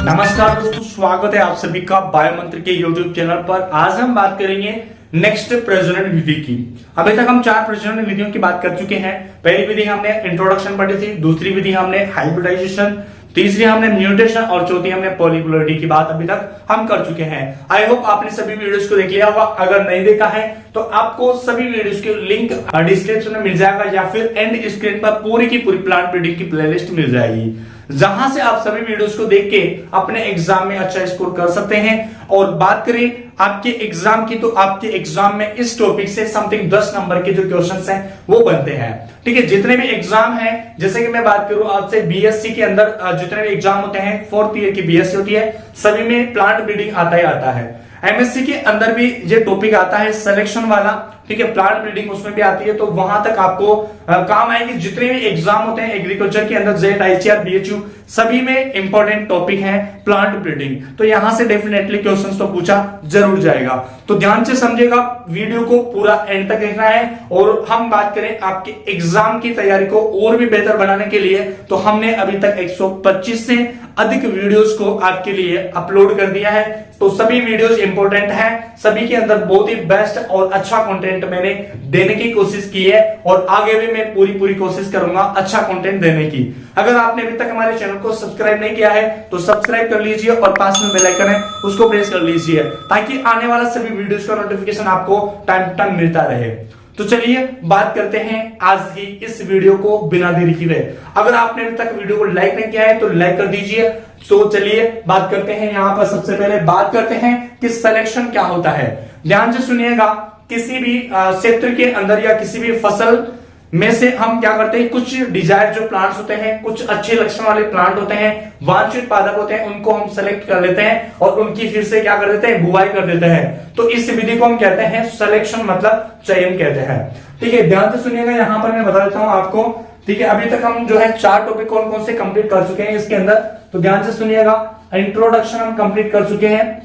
नमस्कार दोस्तों, स्वागत है आप सभी का बायोमंत्र के YouTube चैनल पर। आज हम बात करेंगे नेक्स्ट प्रजनन विधि की। अभी तक हम 4 प्रजनन विधियों की बात कर चुके हैं। पहली विधि हमने इंट्रोडक्शन पढ़ी थी, दूसरी विधि हमने हाइब्रिडाइजेशन, तीसरी हमने म्यूटेशन और चौथी हमने पॉलीप्लोइडी की बात अभी तक हम कर चुके हैं। आई होप आपने सभी वीडियोस को देख लिया होगा। अगर नहीं देखा है तो आपको सभी वीडियोस के लिंक डिस्क्रिप्शन में मिल जाएगा या फिर एंड स्क्रीन पर पूरी की पूरी प्लांट ब्रीडिंग की प्लेलिस्ट मिल जाएगी, जहां से आप सभी वीडियोस को देख के अपने एग्जाम में अच्छा स्कोर कर सकते हैं। और बात करें आपके एग्जाम की, तो आपके एग्जाम में इस टॉपिक से समथिंग 10 नंबर के जो क्वेश्चंस हैं वो बनते हैं। ठीक है, जितने भी एग्जाम हैं, जैसे कि मैं बात करूं आपसे बीएससी के अंदर जितने भी एग्जाम होते हैं, 4th ईयर की बीएससी होती है, सभी में प्लांट ब्रीडिंग आता ही आता है। एमएससी के अंदर भी ये टॉपिक आता है सिलेक्शन वाला, ठीक है, प्लांट ब्रीडिंग उसमें भी आती है। तो वहां तक आपको काम आएगी। जितने भी एग्जाम होते हैं एग्रीकल्चर के अंदर, जेट, आईसीआर, बीएचयू, सभी में इंपॉर्टेंट टॉपिक है प्लांट ब्रीडिंग। तो यहां से डेफिनेटली क्वेश्चंस तो पूछा जरूर जाएगा। तो ध्यान से समझिएगा, वीडियो को पूरा एंड तक देखना है। और हम बात करें आपके एग्जाम की तैयारी को और भी बेहतर बनाने के लिए, तो हमने अभी तक 125 से अधिक वीडियोस को आपके लिए अपलोड कर दिया है। तो सभी वीडियोस इंपॉर्टेंट हैं, सभी के अंदर बहुत ही बेस्ट और अच्छा कंटेंट मैंने देने की कोशिश की है और आगे भी मैं पूरी कोशिश करूंगा अच्छा कंटेंट देने की। अगर आपने अभी तक हमारे चैनल को सब्सक्राइब नहीं किया है तो सब्सक्राइब कर लीजिए और पास में बेल आइकन है उसको प्रेस कर लीजिए, ताकि आने वाला सभी वीडियोस का नोटिफिकेशन आपको टाइम टू टाइम मिलता रहे। तो चलिए बात करते हैं आज की इस वीडियो को बिना देरी किए। अगर आपने अभी तक वीडियो को लाइक नहीं किया है तो लाइक कर दीजिए। तो चलिए बात करते हैं। यहां पर सबसे पहले बात करते हैं कि सिलेक्शन क्या होता है। ध्यान से सुनिएगा, किसी भी क्षेत्र के अंदर या किसी भी फसल में से हम क्या करते हैं, कुछ डिजायर जो प्लांट्स होते हैं, कुछ अच्छे लक्षण वाले प्लांट होते हैं, वांछित पादप होते हैं, उनको हम सेलेक्ट कर लेते हैं और उनकी फिर से क्या कर देते हैं, बुवाई कर देते हैं। तो इस विधि को हम कहते हैं सिलेक्शन, मतलब चयन कहते हैं। ठीक है, ध्यान से सुनिएगा। यहां पर मैं बता देता हूं आपको। ठीक है, अभी तक हम जो है 4 टॉपिक कौन कौन से कंप्लीट कर चुके हैं इसके अंदर, तो ध्यान से सुनिएगा। इंट्रोडक्शन हम कंप्लीट कर चुके हैं।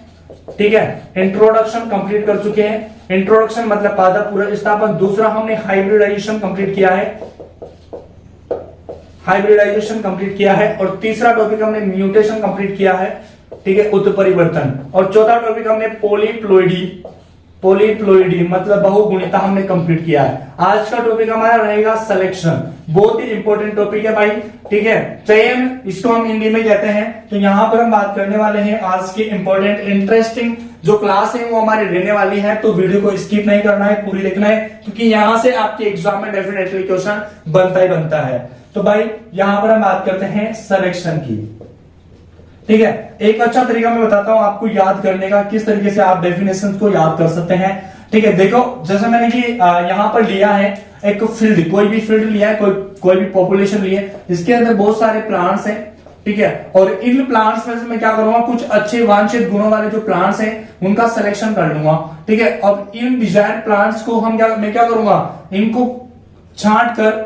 ठीक है, इंट्रोडक्शन कंप्लीट कर चुके हैं। इंट्रोडक्शन मतलब पादप पूरक स्थापन। दूसरा हमने हाइब्रिडाइजेशन कंप्लीट किया है, हाइब्रिडाइजेशन कंप्लीट किया है। और तीसरा टॉपिक हमने म्यूटेशन कंप्लीट किया है, ठीक है, उत्परिवर्तन। और चौथा टॉपिक हमने पॉलीप्लोइडी मतलब बहुगुणिता हमने कंप्लीट किया है। आज का टॉपिक हमारा रहेगा सिलेक्शन, बहुत ही इंपॉर्टेंट टॉपिक है भाई। ठीक है, चयन इसको हम हिंदी में कहते हैं। तो यहां पर हम बात करने वाले हैं आज की इंपॉर्टेंट इंटरेस्टिंग जो क्लास है वो हमारी रहने वाली है। तो वीडियो को स्किप नहीं करना है, पूरी देखना है, क्योंकि यहां से आपके एग्जाम में डेफिनेटली क्वेश्चन बनता ही बनता है। तो भाई यहां पर हम बात करते हैं सिलेक्शन की। ठीक है, एक अच्छा तरीका मैं बताता हूं आपको याद करने का, किस तरीके से आप डेफिनेशन को याद कर सकते हैं। ठीक है, देखो जैसे मैंने कि यहां पर लिया है एक फील्ड, कोई भी फील्ड लिया है, कोई भी पॉपुलेशन लिया है, इसके अंदर बहुत सारे प्लांट्स हैं। ठीक है, और इन प्लांट्स में से मैं क्या करूंगा, कुछ अच्छे वांछित गुणों वाले जो प्लांट्स हैं उनका सिलेक्शन कर लूंगा। ठीक है, अब इन डिजायर प्लांट्स को मैं क्या करूंगा, इनको छांट कर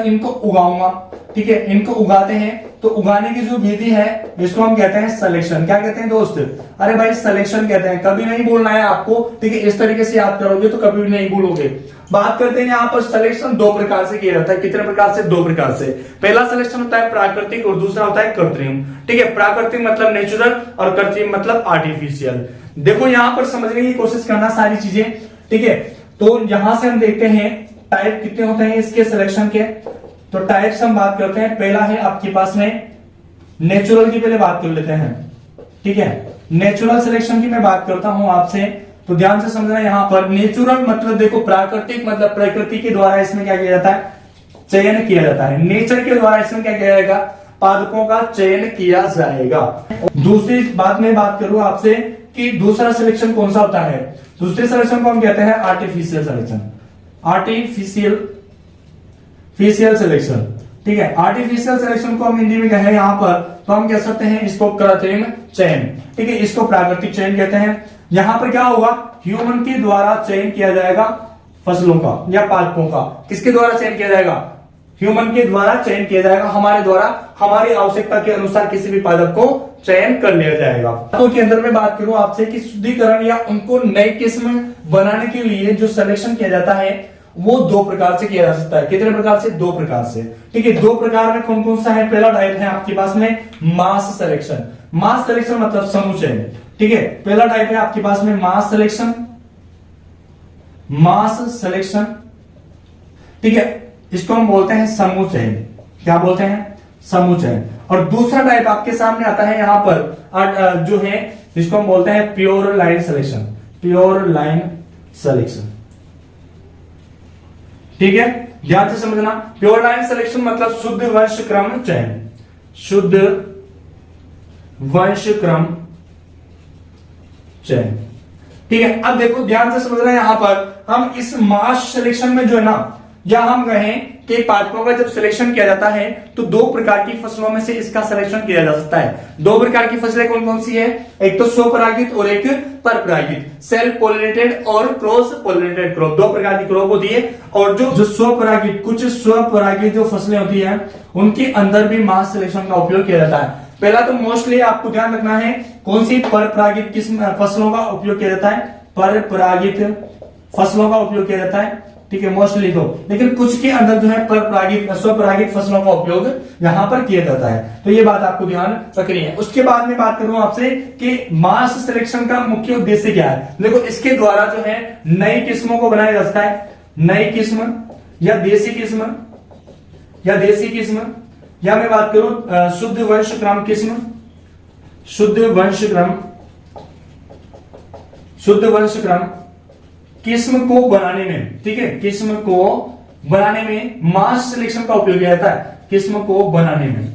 इनको उगाऊंगा। ठीक है, इनको उगाते हैं। तो उगाने की जो विधि है इसको हम कहते हैं सिलेक्शन। क्या कहते हैं दोस्त? अरे भाई सिलेक्शन कहते हैं। कभी नहीं बोलना है आपको, ठीक है, इस तरीके से याद करोगे तो कभी भी नहीं भूलोगे। बात करते हैं यहाँ पर सिलेक्शन 2 प्रकार से किया जाता है। कितने प्रकार से? 2 प्रकार से। पहला सिलेक्शन होता है प्राकृतिक और दूसरा होता है कृत्रिम। ठीक है, प्राकृतिक मतलब नेचुरल और कृत्रिम मतलब आर्टिफिशियल। देखो यहां पर समझने की कोशिश करना सारी चीजें। ठीक है, तो यहां से हम देखते हैं टाइप कितने होते हैं इसके सिलेक्शन के। तो टाइप्स हम बात करते हैं। पहला है आपके पास में नेचुरल की, पहले बात कर लेते हैं। ठीक है, नेचुरल सिलेक्शन की मैं बात करता हूं आपसे, तो ध्यान से समझना। यहां पर नेचुरल मतलब देखो, प्राकृतिक मतलब प्रकृति के द्वारा इसमें क्या किया जाता है, चयन किया जाता है। नेचर के द्वारा इसमें क्या किया जाएगा, पादपों का चयन किया जाएगा। दूसरी बात में बात करूं आपसे कि दूसरा सिलेक्शन कौन सा होता है। दूसरे सिलेक्शन को हम कहते हैं आर्टिफिशियल सिलेक्शन। Artificial selection. ठीक है, आर्टिफिशियल सिलेक्शन को हम हिंदी में कहें यहां पर, तो हम कह सकते हैं इसको कृत्रिम चयन। ठीक है, इसको प्राकृतिक चयन कहते हैं। यहां पर क्या होगा, ह्यूमन के द्वारा चयन किया जाएगा फसलों का या पादपों का। किसके द्वारा चयन किया जाएगा? ह्यूमन के द्वारा चयन किया जाएगा। हमारे द्वारा हमारी आवश्यकता के अनुसार किसी भी पादप को चयन कर लिया जाएगा। तो के अंदर मैं बात करूं आपसे कि शुद्धिकरण या उनको नई किस्म बनाने के लिए जो सिलेक्शन किया जाता है वो दो प्रकार से किया जा सकता है। कितने प्रकार से? दो प्रकार से। ठीक है, दो प्रकार में कौन कौन सा है? पहला टाइप है आपके पास में मास सिलेक्शन। मास सिलेक्शन मतलब समूह चयन। ठीक है, पहला टाइप है आपके पास में मास सिलेक्शन। मास सिलेक्शन, ठीक है, इसको हम बोलते हैं समूह चयन। क्या बोलते हैं? समूह चयन। और दूसरा टाइप आपके सामने आता है यहां पर जो है, जिसको हम बोलते हैं pure line selection. Pure line selection, ठीक है, ध्यान से समझना। प्योर लाइन सिलेक्शन मतलब शुद्ध वंश क्रम चयन। शुद्ध वंश क्रम चयन, ठीक है। अब देखो ध्यान से समझना, यहां पर हम इस मास सिलेक्शन में जो है ना, या हम कहें कि पादपों का जब सिलेक्शन किया जाता है तो दो प्रकार की फसलों में से इसका सिलेक्शन किया जा सकता है। दो प्रकार की फसलें कौन कौन सी है? एक तो स्वपरागित और एक परपरागित। सेल्फ पोलिनेटेड और क्रॉस पोलिनेटेड क्रॉप, दो प्रकार की क्रॉप होती है। और जो स्वपरागित, कुछ स्वपरागित जो फसलें होती है उनके अंदर भी मास सिलेक्शन का उपयोग किया जाता है। पहला तो मोस्टली आपको ध्यान रखना है कौन सी परपरागित किस्म फसलों का उपयोग किया जाता है? परपरागित फसलों का उपयोग किया जाता है, ठीक है, मोस्टली तो। लेकिन कुछ के अंदर जो है परपरागित स्वपरागित फसलों का उपयोग यहां पर किया जाता है। तो ये बात आपको ध्यान रखनी है। उसके बाद में बात करूं आपसे कि मास सिलेक्शन का मुख्य उद्देश्य क्या है। देखो, इसके द्वारा जो है नई किस्मों को बनाया जा सकता है। नई किस्म या देसी किस्म, या देसी किस्म, या मैं बात करूं शुद्ध वंश क्रम किस्म। शुद्ध वंश क्रम, शुद्ध वंश क्रम किस्म को बनाने में, ठीक है, किस्म को बनाने में मास सिलेक्शन का उपयोग किया जाता है। किस्म को बनाने में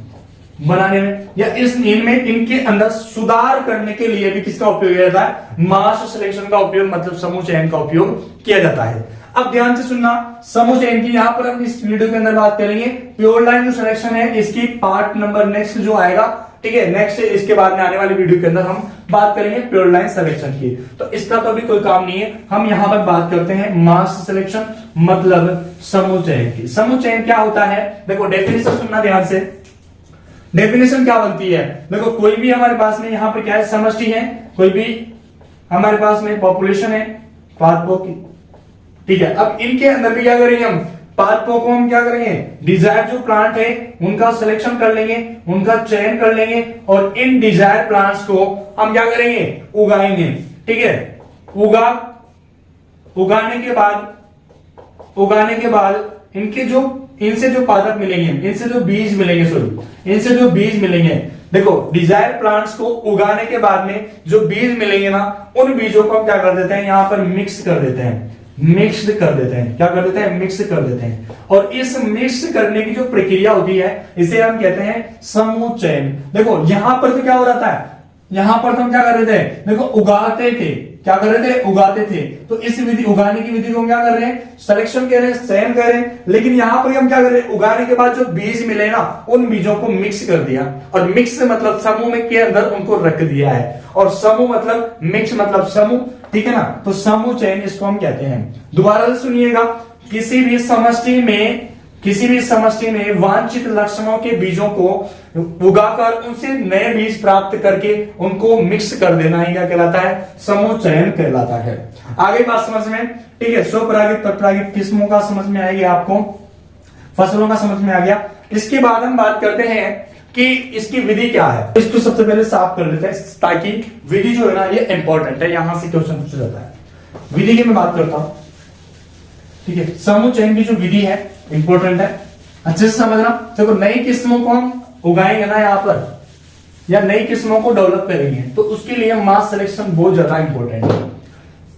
या इनमें इनके अंदर सुधार करने के लिए भी किसका उपयोग किया जाता है? मास सिलेक्शन का उपयोग, मतलब समूह चयन का उपयोग किया जाता है। अब ध्यान से सुनना, समूह चयन की यहां पर हम इस वीडियो के अंदर बात करेंगे। प्योर लाइन जो सिलेक्शन है इसकी पार्ट नंबर नेक्स्ट जो आएगा, ठीक है, नेक्स्ट इसके बाद में आने वाली वीडियो के अंदर हम बात करेंगे प्योर लाइन सिलेक्शन की। तो इसका तो अभी कोई काम नहीं है, हम यहां पर बात करते हैं मास सिलेक्शन मतलब समूह चयन की। समूह चयन क्या होता है? देखो डेफिनेशन सुनना ध्यान से। डेफिनेशन क्या बनती है? देखो, कोई भी हमारे पास में यहां पर क्या है? समष्टि है। कोई भी हमारे पास में पॉपुलेशन है पादपों की, ठीक है। अब इनके अंदर भी क्या करेंगे हम? पादपों को हम क्या करेंगे? डिजायर जो प्लांट है उनका सिलेक्शन कर लेंगे, उनका चयन कर लेंगे, और इन डिजायर प्लांट्स को हम क्या करेंगे? उगाएंगे, ठीक है। उगाने के बाद इनसे जो पादप मिलेंगे, इनसे जो बीज मिलेंगे, देखो डिजायर प्लांट्स को उगाने के बाद में जो बीज मिलेंगे ना, उन बीजों को हम क्या कर देते हैं? यहां पर मिक्स कर देते हैं। क्या कर देते हैं? मिक्स कर देते हैं। और इस मिक्स करने की जो प्रक्रिया होती है इसे हम कहते हैं समूह चयन। देखो यहां पर तो क्या हो रहा था? यहां पर तो हम क्या कर रहे थे? देखो उगाते थे। क्या कर रहे थे? उगाते थे। तो इस विधि, उगाने की विधि को हम क्या कर रहे हैं? सिलेक्शन कर रहे हैं, चयन कर रहे हैं। लेकिन यहां पर हम क्या कर रहे हैं? उगाने के बाद जो बीज मिले ना, उन बीजों को मिक्स कर दिया। और मिक्स मतलब समूह में के अंदर उनको रख दिया है। और समूह मतलब मिक्स मतलब समूह, ठीक है ना। तो समूह चयन इसको हम कहते हैं। दोबारा से सुनिएगा, किसी भी समष्टि में वांछित लक्षणों के बीजों को उगाकर उनसे नए बीज प्राप्त करके उनको मिक्स कर देना ही क्या कहलाता है? समूह चयन कहलाता है। आगे बात समझ में, ठीक है, स्वपरागित परपरागित किस्मों का समझ में आएगी आपको, फसलों का समझ में आ गया। इसके बाद हम बात करते हैं कि इसकी विधि क्या है। इसको सबसे पहले साफ कर देते हैं ताकि विधि जो है ना ये इंपॉर्टेंट है, यहां से क्वेश्चन पूछा जाता है। विधि की मैं बात करता हूं, ठीक है। समूह चयन की जो विधि है इंपॉर्टेंट है, अच्छे से समझना। देखो नई किस्मों को हम उगाएंगे ना यहां पर, या नई किस्मों को डेवलप करेंगे, तो उसके लिए मास सिलेक्शन बहुत ज्यादा इंपॉर्टेंट है।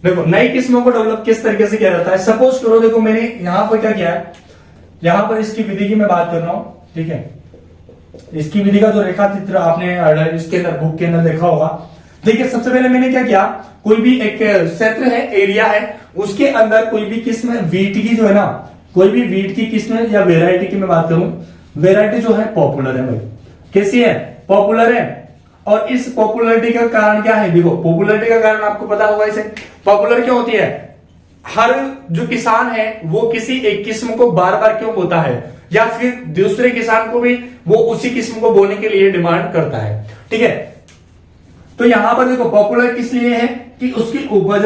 देखो नई किस्मों को डेवलप किस तरीके से किया जाता है? सपोज करो, देखो मैंने यहां पर क्या किया है, यहां पर इसकी विधि की मैं बात कर रहा हूं, ठीक है। इसकी विधि का जो रेखा चित्र आपने इसके अंदर बुक के अंदर देखा होगा। देखिए सबसे पहले मैंने क्या किया, कोई भी एक क्षेत्र है, एरिया है, उसके अंदर कोई भी किस्म वीट की जो है ना, कोई भी वीट की किस्म या वेराइटी की मैं बात करूं, वेराइटी जो है पॉपुलर है भाई। कैसी है? पॉपुलर है। और इस पॉपुलरिटी का कारण क्या है? देखो पॉपुलरिटी का कारण आपको पता होगा। इसे पॉपुलर क्यों होती है? हर जो किसान है वो किसी एक किस्म को बार बार क्यों बोता है, या फिर दूसरे किसान को भी वो उसी किस्म को बोने के लिए डिमांड करता है, ठीक है। तो यहां पर देखो पॉपुलर किस लिए है कि उसकी उपज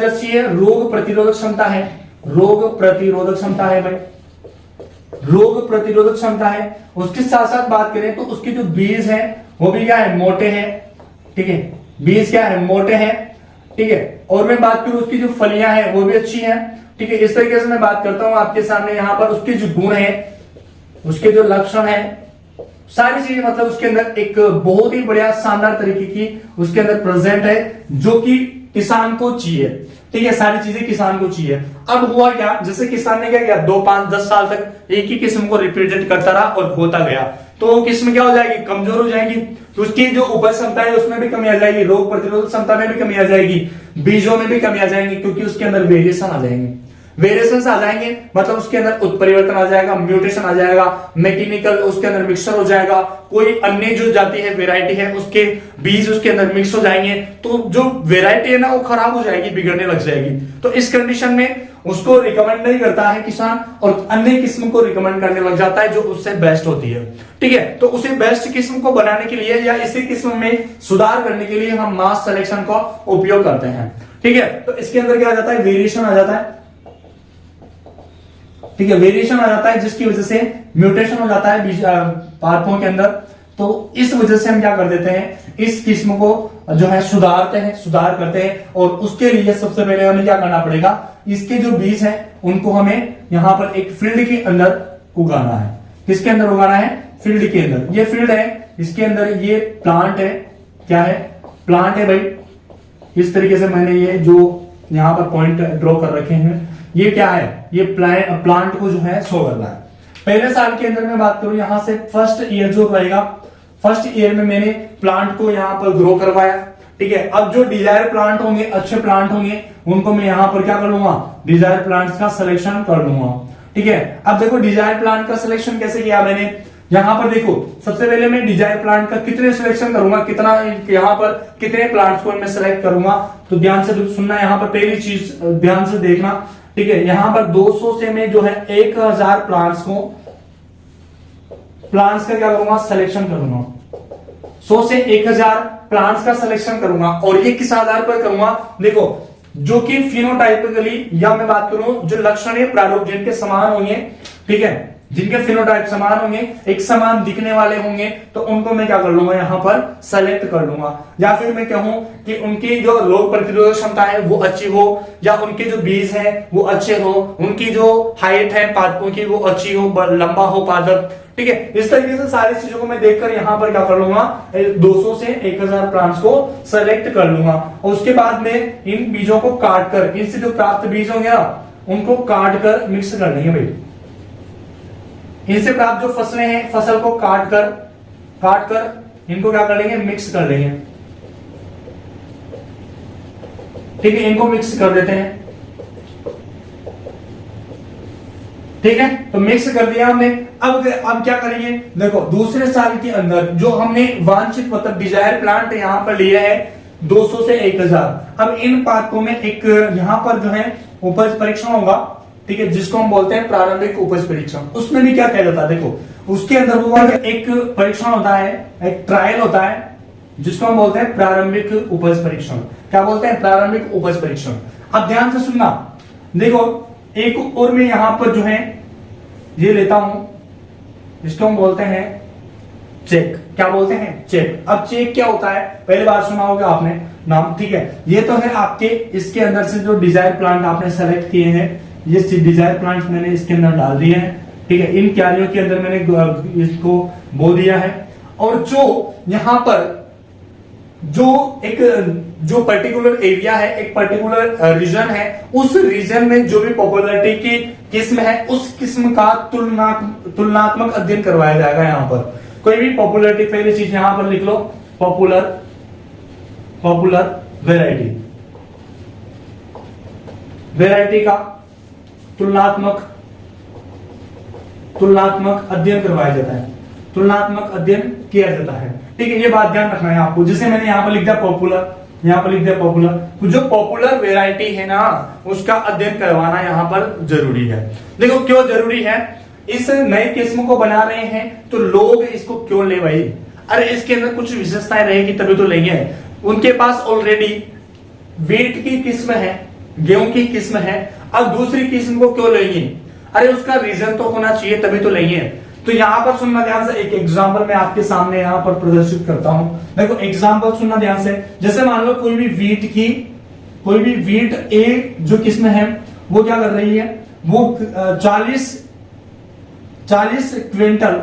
अच्छी है, रोग प्रतिरोधक क्षमता है, रोग प्रतिरोधक क्षमता है भाई, रोग प्रतिरोधक क्षमता है। उसके साथ साथ बात करें तो उसके जो बीज है वो भी क्या है, मोटे हैं, ठीक है, बीज क्या है, मोटे हैं, ठीक है। और मैं बात करूं उसकी जो फलियां हैं वो भी अच्छी हैं, ठीक है। इस तरीके से मैं बात करता हूं आपके सामने यहाँ पर उसके जो गुण है, उसके जो लक्षण है, सारी चीजें मतलब उसके अंदर एक बहुत ही बढ़िया शानदार तरीके की उसके अंदर प्रेजेंट है, जो कि किसान को चाहिए, ठीक है। सारी चीजें किसान को चाहिए। अब हुआ क्या, जैसे किसान ने क्या किया, 2, 5, 10 साल तक एक ही किस्म को रिप्रेजेंट करता रहा और होता गया, तो वो किस्म क्या हो जाएगी, कमजोर हो जाएगी। तो उसकी जो उपज क्षमता है उसमें भी कमी आ जाएगी, रोग प्रतिरोधक क्षमता में भी कमी आ जाएगी, बीजों में भी कमी आ जाएंगी, क्योंकि उसके अंदर वेरिएशन आ जाएंगे, वेरिएशन आ जाएंगे मतलब उसके अंदर उत्परिवर्तन आ जाएगा, म्यूटेशन आ जाएगा, मैकेनिकल उसके अंदर मिक्सचर हो जाएगा, कोई अन्य जो जाति है, वेराइटी है, उसके बीज उसके अंदर मिक्स हो जाएंगे, तो जो वेराइटी है ना वो खराब हो जाएगी, बिगड़ने लग जाएगी। तो इस कंडीशन में उसको रिकमेंड नहीं करता है किसान, और अन्य किस्म को रिकमेंड करने लग जाता है जो उससे बेस्ट होती है, ठीक है। तो उसे बेस्ट किस्म को बनाने के लिए या इसी किस्म में सुधार करने के लिए हम मास सिलेक्शन का उपयोग करते हैं, ठीक है। तो इसके अंदर क्या आ जाता है, वेरिएशन आ जाता है, ठीक है, वेरिएशन आ जाता है, जिसकी वजह से म्यूटेशन हो जाता है बीज पादपों के अंदर। तो इस वजह से हम क्या कर देते हैं, इस किस्म को जो है सुधार करते हैं, और उसके लिए सबसे पहले हमें क्या करना पड़ेगा, इसके जो बीज हैं उनको हमें यहां पर एक फील्ड के अंदर उगाना है। किसके अंदर उगाना है, फील्ड के अंदर। ये फील्ड है, इसके अंदर ये प्लांट है, क्या है, प्लांट है भाई। इस तरीके से मैंने ये जो यहां पर पॉइंट ड्रॉ कर रखे हैं, ये क्या है, ये प्लांट को जो है शो करना है। पहले साल के अंदर मैं बात करूं, यहां से फर्स्ट ईयर जो रहेगा, फर्स्ट ईयर में मैंने प्लांट को यहां पर ग्रो करवाया, ठीक है। अब जो डिजायर प्लांट होंगे, अच्छे प्लांट होंगे, उनको मैं यहां पर क्या कर लूंगा, डिजायर प्लांट्स का सिलेक्शन कर लूंगा, ठीक है। अब देखो डिजायर प्लांट का सिलेक्शन कैसे किया मैंने, यहां पर देखो सबसे पहले मैं डिजायर प्लांट का कितने सिलेक्शन करूंगा, कितना यहां पर कितने प्लांट्स को मैं सिलेक्ट करूंगा। तो ध्यान से सुनना, यहां पर पहली चीज ध्यान से देखना, ठीक है। यहां पर 200 से मैं जो है 1000 प्लांट्स का क्या करूंगा, सिलेक्शन करूंगा। 100 से 1000 प्लांट्स का सिलेक्शन करूंगा, और ये किस आधार पर करूंगा, देखो जो कि फिनोटाइपिकली, या मैं बात करूं जो लक्षणीय प्रारूप जिनके समान होंगे, ठीक है, जिनके फिनोटाइप समान होंगे, एक समान दिखने वाले होंगे, तो उनको मैं क्या कर लूंगा, यहां पर सेलेक्ट कर लूंगा। या फिर मैं कहूं कि उनकी जो रोग प्रतिरोधक क्षमता है वो अच्छी हो, या उनके जो बीज है वो अच्छे हो, उनकी जो हाइट है पादपों की वो अच्छी हो, लंबा हो पादप, ठीक है। इस तरीके से सारी चीजों को मैं देखकर यहां पर क्या कर लूंगा, 200 से 1000 प्लांट्स को सेलेक्ट कर लूंगा। और उसके बाद में इन बीजों को काट कर, इनसे जो प्राप्त बीज होंगे ना उनको काट कर मिक्स कर लेंगे भाई। इनसे प्राप्त जो फसलें हैं, फसल को काट कर इनको क्या कर लेंगे, मिक्स कर लेंगे, ठीक है। इनको मिक्स कर देते हैं, ठीक है। तो मिक्स कर दिया हमने। अब क्या करेंगे, देखो दूसरे साल के अंदर जो हमने वांछित मतलब डिजायर प्लांट यहां पर लिए है 200 से 1000। अब इन पादपों में एक यहां पर जो है उपज परीक्षण होगा, ठीक है, जिसको हम बोलते हैं प्रारंभिक उपज परीक्षण। उसमें भी क्या किया जाता है, देखो उसके अंदर हुआ एक परीक्षण होता है, एक ट्रायल होता है, जिसको हम बोलते हैं प्रारंभिक उपज परीक्षण। क्या बोलते हैं, प्रारंभिक उपज परीक्षण। अब ध्यान से सुनना, देखो एक और मैं यहां पर जो है ये लेता हूं, जिसको हम बोलते हैं चेक। क्या बोलते हैं, चेक। अब चेक क्या होता है, पहली बार सुना होगा आपने नाम, ठीक है। ये तो है आपके इसके अंदर से जो डिजायर प्लांट आपने सेलेक्ट किए हैं, ये डिजायर प्लांट मैंने इसके अंदर डाल दिए हैं, ठीक है। इन क्यारियों के अंदर मैंने इसको बो दिया है। और जो यहां पर जो पर्टिकुलर एरिया है, एक पर्टिकुलर रीजन है, उस रीजन में जो भी पॉपुलरिटी की किस्म है उस किस्म का तुलनात्मक अध्ययन करवाया जाएगा। यहां पर कोई भी पॉपुलरिटी, पहली चीज यहां पर लिख लो, पॉपुलर वेराइटी का तुलनात्मक अध्ययन करवाया जाता है, तुलनात्मक अध्ययन किया जाता है, ठीक है। ये बात ध्यान रखना है आपको। जैसे मैंने यहां पर लिख दिया पॉपुलर, यहां पर लिख दिया पॉपुलर, तो जो पॉपुलर वेराइटी है ना उसका अध्ययन करवाना यहां पर जरूरी है। देखो क्यों जरूरी है, इस नई किस्म को बना रहे हैं तो लोग इसको क्यों ले भाई, अरे इसके अंदर कुछ विशेषताएं रहेगी तभी तो लेंगे। उनके पास ऑलरेडी वेट की किस्म है, गेहूं की किस्म है, अब दूसरी किस्म को क्यों लेंगे? अरे उसका रीजन तो होना चाहिए, तभी तो लेंगे। तो यहां पर सुनना ध्यान से, एक एग्जांपल मैं आपके सामने यहां पर प्रदर्शित करता हूं। देखो एग्जांपल सुनना ध्यान से, जैसे मान लो कोई भी वीट ए जो किस्म है वो क्या कर रही है, वो 40 क्विंटल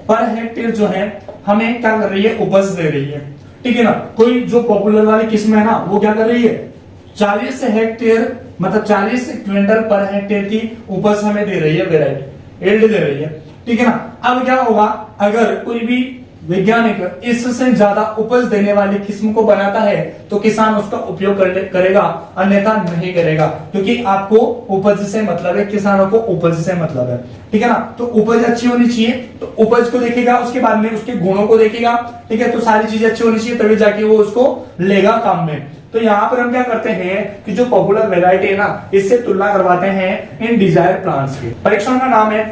पर हेक्टेयर जो है हमें क्या कर रही है, उपज दे रही है। ठीक है ना। कोई जो पॉपुलर वाली किस्म है ना, वो क्या कर रही है, 40 हेक्टेयर मतलब 40 क्विंटल पर हेक्टेयर की उपज हमें दे रही है, वेराइटी एल्ड दे रही है। ठीक है ना। अब क्या होगा, अगर कोई भी वैज्ञानिक इससे ज्यादा उपज देने वाली किस्म को बनाता है तो किसान उसका उपयोग करेगा, अन्यथा नहीं करेगा, क्योंकि आपको उपज से मतलब है, किसानों को उपज से मतलब है। ठीक है ना। तो उपज अच्छी होनी चाहिए, तो उपज को देखेगा, उसके बाद में उसके गुणों को देखेगा। ठीक है। तो सारी चीजें अच्छी होनी चाहिए, तभी जाके वो उसको लेगा काम में। तो यहां पर हम क्या करते हैं कि जो पॉपुलर वैरायटी है ना, इससे तुलना करवाते हैं इन डिजायर प्लांट्स की। परीक्षण का नाम है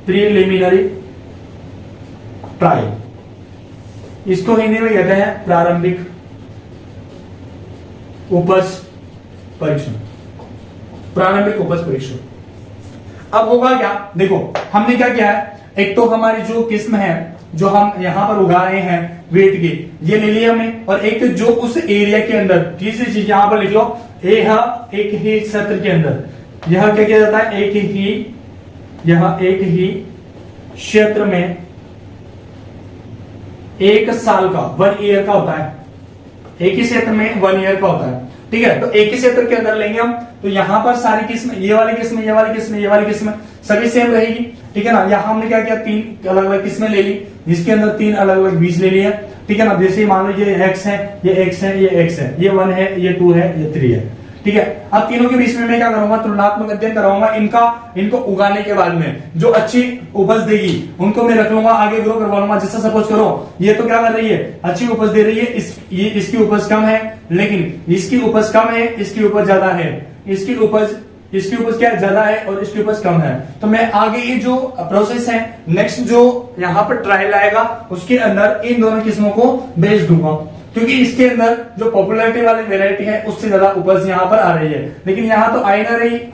प्रीलिमिनरी ट्रायल। इसको हिंदी में कहते हैं प्रारंभिक उपज परीक्षण, प्रारंभिक उपज परीक्षण। अब होगा क्या, देखो हमने क्या किया है, एक तो हमारी जो किस्म है जो हम यहां पर उगा रहे हैं वेट की, ये ले लिया हमने, और एक जो उस एरिया के अंदर, तीसरी चीज यहां पर लिख लो, एक ही क्षेत्र के अंदर, यह क्या किया जाता है, एक ही क्षेत्र में 1 साल का 1 ईयर का होता है, एक ही क्षेत्र में 1 ईयर का होता है। ठीक है। तो एक ही क्षेत्र के अंदर लेंगे हम, तो यहां पर सारी किस्म, ये वाली किस्म सभी सेम रहेगी। ठीक है ना। यहां हमने क्या किया, 3 अलग अलग किस्में ले ली, जिसके अंदर 3 अलग अलग बीज ले लिए। ठीक है ना। जैसे मान लो ये X है, ये 1 है, ये 2 है, ये 3 है। ठीक है। अब तीनों के बीच में मैं क्या करूंगा, तुलनात्मक अध्ययन कराऊंगा। इनको उगाने के बाद में जो अच्छी उपज देगी उनको मैं रख लूंगा, आगे ग्रो करवा लूंगा। जैसे सपोज करो ये तो क्या कर रही है, अच्छी उपज दे रही है, इसकी उपज कम है, लेकिन इसकी उपज कम है, इसकी उपज ज्यादा है, इसकी उपज क्या है, ज्यादा है, और इसकी उपज कम है। तो मैं आगे ये जो प्रोसेस है, नेक्स्ट जो यहाँ पर ट्रायल आएगा उसके अंदर इन दोनों किस्मों को बेच दूंगा, क्योंकि इसके अंदर जो पॉपुलैरिटी वाली वेरायटी है उससे ज्यादा उपज यहाँ पर आ रही है, लेकिन यहाँ तो आ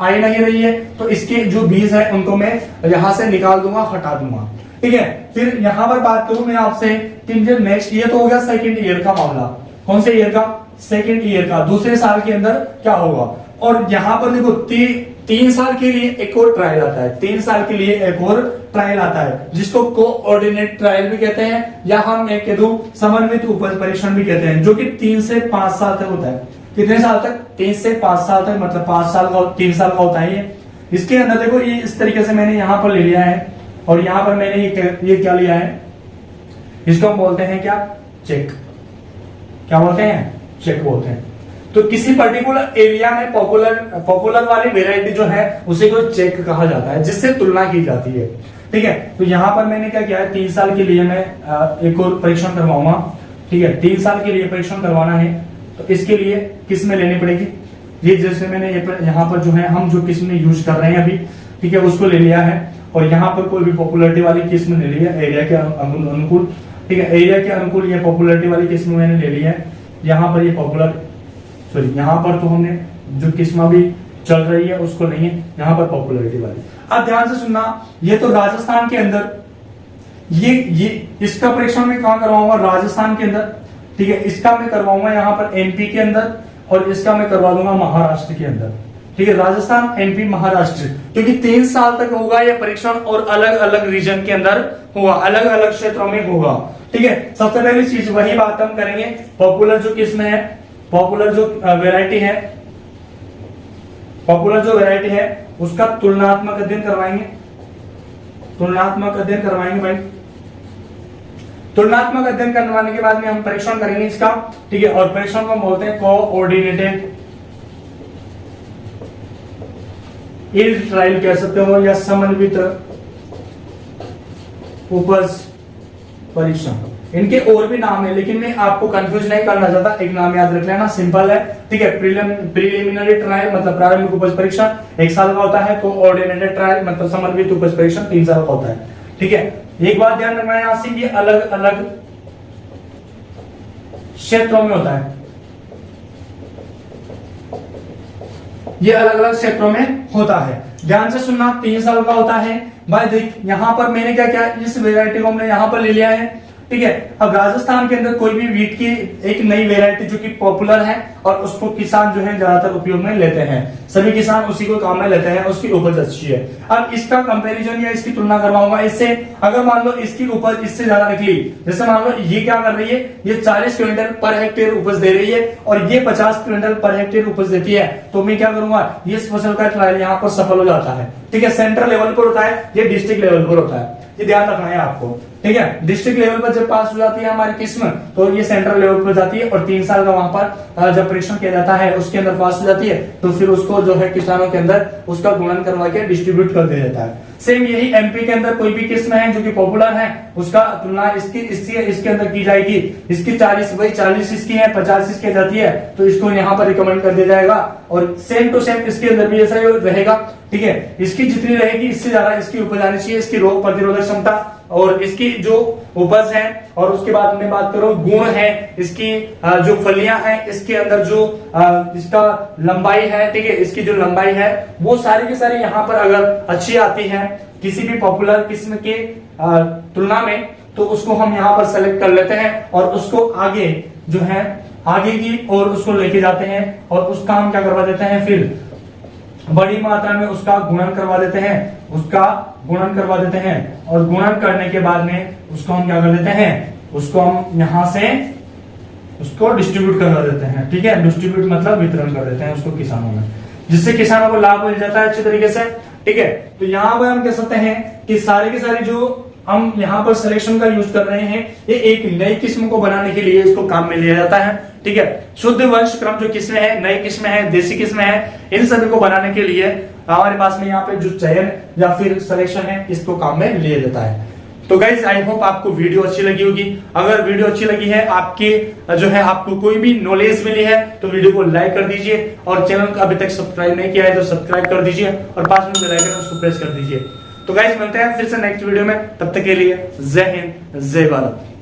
नहीं रही है। तो इसके जो बीज है उनको मैं यहाँ से निकाल दूंगा, हटा दूंगा। ठीक है। फिर यहाँ पर बात करूं मैं आपसे कि जो नेक्स्ट, ये तो हो गया सेकेंड ईयर का मामला। कौन से ईयर का, सेकेंड ईयर का, दूसरे साल के अंदर क्या होगा। और यहाँ पर देखो 3 साल के लिए एक और ट्रायल आता है, 3 साल के लिए एक और ट्रायल आता है, जिसको कोऑर्डिनेट ट्रायल भी कहते हैं, या हम एक कह दूं समन्वित उपज परीक्षण भी कहते हैं, जो कि 3 से 5 साल तक होता है। कितने साल तक, 3 से 5 साल तक, मतलब 5 साल का, 3 साल का होता है ये। इसके अंदर देखो ये इस तरीके से मैंने यहां पर ले लिया है, और यहां पर मैंने ये क्या लिया है, इसको हम बोलते हैं क्या, चेक। क्या बोलते हैं, चेक बोलते हैं। तो किसी पर्टिकुलर एरिया में पॉपुलर वाली वेरायटी जो है उसे कोई चेक कहा जाता है, जिससे तुलना की जाती है। ठीक है। तो यहां पर मैंने क्या किया है, 3 साल के लिए मैं एक और परीक्षण करवाऊंगा। ठीक है। 3 साल के लिए परीक्षण करवाना है, तो इसके लिए किस्में लेनी पड़ेगी। ये जैसे मैंने यहाँ पर जो है हम जो किस्में यूज कर रहे हैं अभी, ठीक है, उसको ले लिया है, और यहाँ पर कोई भी पॉपुलरिटी वाली किस्म ले ली है एरिया के अनुकूल। ठीक है। एरिया के अनुकूल ये पॉपुलरिटी वाली किस्म मैंने ले ली है। यहाँ पर ये यहाँ पर तो हमने जो किस्म अभी चल रही है उसको नहीं है, यहाँ पर पॉपुलरिटी वाली। अब ध्यान से सुनना, ये तो राजस्थान के अंदर, ये इसका परीक्षण मैं कहां करवाऊंगा, राजस्थान के अंदर। ठीक है। इसका मैं करवाऊंगा यहाँ पर एमपी के अंदर, और इसका मैं करवा दूंगा महाराष्ट्र के अंदर। ठीक है। राजस्थान, एमपी, महाराष्ट्र, क्योंकि 3 साल तक होगा यह परीक्षण, और अलग अलग रीजन के अंदर होगा, अलग अलग क्षेत्रों में होगा। ठीक है। सबसे पहली चीज वही बात हम करेंगे, पॉपुलर जो किस्म है, पॉपुलर जो वेराइटी है, उसका तुलनात्मक अध्ययन करवाएंगे, भाई। तुलनात्मक अध्ययन करवाने के बाद में हम परीक्षण करेंगे इसका। ठीक है। और परीक्षण को बोलते हैं कोऑर्डिनेटेड यील्ड ट्रायल कह सकते हो, या समन्वित उपज परीक्षण। इनके और भी नाम है, लेकिन मैं आपको कंफ्यूज नहीं करना चाहता, एक नाम याद रख लेना, सिंपल है। ठीक है। प्रीलिमिनरी ट्रायल मतलब प्रारंभिक उपज परीक्षण 1 साल का होता है, कोऑर्डिनेटेड ट्रायल मतलब समन्वित उपज परीक्षण 3 साल का होता है। ठीक है। एक बात ध्यान रखना है यहां से, ये अलग अलग क्षेत्रों में होता है, ये अलग अलग क्षेत्रों में होता है। ध्यान से सुनना, 3 साल का होता है भाई। देख यहाँ पर मैंने क्या किया, इस वेरायटी को हमने यहाँ पर ले लिया है, ठीक है। अब राजस्थान के अंदर कोई भी वीट की एक नई वेरायटी जो कि पॉपुलर है और उसको किसान जो है ज्यादातर उपयोग में लेते हैं, सभी किसान उसी को काम में लेते हैं, उसकी उपज अच्छी है। अब इसका कंपैरिजन या इसकी तुलना करवाऊंगा इससे। अगर मान लो इसकी उपज इससे ज्यादा निकली, जैसे मान लो ये क्या कर रही है, ये 40 क्विंटल पर हेक्टेयर उपज दे रही है और ये 50 क्विंटल पर हेक्टेयर उपज देती है, तो मैं क्या करूंगा, ये फसल का ट्रायल यहाँ पर सफल हो जाता है, ठीक है। सेंट्रल लेवल पर होता है, ये डिस्ट्रिक्ट लेवल पर होता है, ये ध्यान रखना है आपको, ठीक है। डिस्ट्रिक्ट लेवल पर जब पास हो जाती है हमारी किस्म, तो ये सेंट्रल लेवल पर जाती है और 3 साल का वहां पर जब परीक्षण किया जाता है उसके अंदर पास हो जाती है, तो फिर उसको जो है किसानों के अंदर उसका गुणन करवा के डिस्ट्रीब्यूट कर दिया जाता है। सेम यही एमपी के अंदर कोई भी किस्म है जो कि पॉपुलर है, उसका तुलना इसके अंदर की जाएगी। इसकी 40 इसकी है, 50 इसकी जाती है, तो इसको यहाँ पर रिकमेंड कर दिया जाएगा। और सेम टू सेम इसके अंदर भी ऐसा रहेगा, ठीक है। इसकी जितनी रहेगी इससे ज्यादा इसकी उपज आनी चाहिए, इसकी रोग प्रतिरोधक क्षमता और इसकी जो उपज है, और उसके बाद में बात करो गुण है, इसकी जो फलियां हैं, इसके अंदर जो इसका लंबाई है, ठीक है, इसकी जो लंबाई है वो सारी की सारी यहाँ पर अगर अच्छी आती है किसी भी पॉपुलर किस्म के तुलना में, तो उसको हम यहाँ पर सेलेक्ट कर लेते हैं और उसको आगे जो है आगे की और उसको लेके जाते हैं और उसका हम क्या करवा देते हैं, फिर बड़ी मात्रा में उसका गुणन करवा देते हैं, और गुणन करने के बाद में उसको हम क्या कर देते हैं, उसको हम यहां से उसको डिस्ट्रीब्यूट करवा देते हैं, ठीक है। डिस्ट्रीब्यूट मतलब वितरण कर देते हैं उसको किसानों में, जिससे किसानों को लाभ मिल जाता है अच्छे तरीके से, ठीक है। तो यहाँ पर हम कह सकते हैं कि सारे के सारे जो हम यहाँ पर सिलेक्शन का यूज कर रहे हैं, ये एक नई किस्म को बनाने के लिए इसको काम में लिया जाता है, ठीक है। शुद्ध वंश क्रम जो किस्में हैं, नई किस्में हैं, देसी किस्में हैं, इन सभी को बनाने के लिए हमारे पास में यहाँ पे जो चयन या फिर सिलेक्शन है इसको काम में लिया जाता है। तो गाइज आई होप आपको वीडियो अच्छी लगी होगी। अगर वीडियो अच्छी लगी है, आपके जो है आपको कोई भी नॉलेज मिली है, तो वीडियो को लाइक कर दीजिए और चैनल को अभी तक सब्सक्राइब नहीं किया है तो सब्सक्राइब कर दीजिए और पास में बेल आइकन उसको प्रेस कर दीजिए। तो गाइज मिलते हैं फिर से नेक्स्ट वीडियो में, तब तक के लिए जय हिंद जय भारत।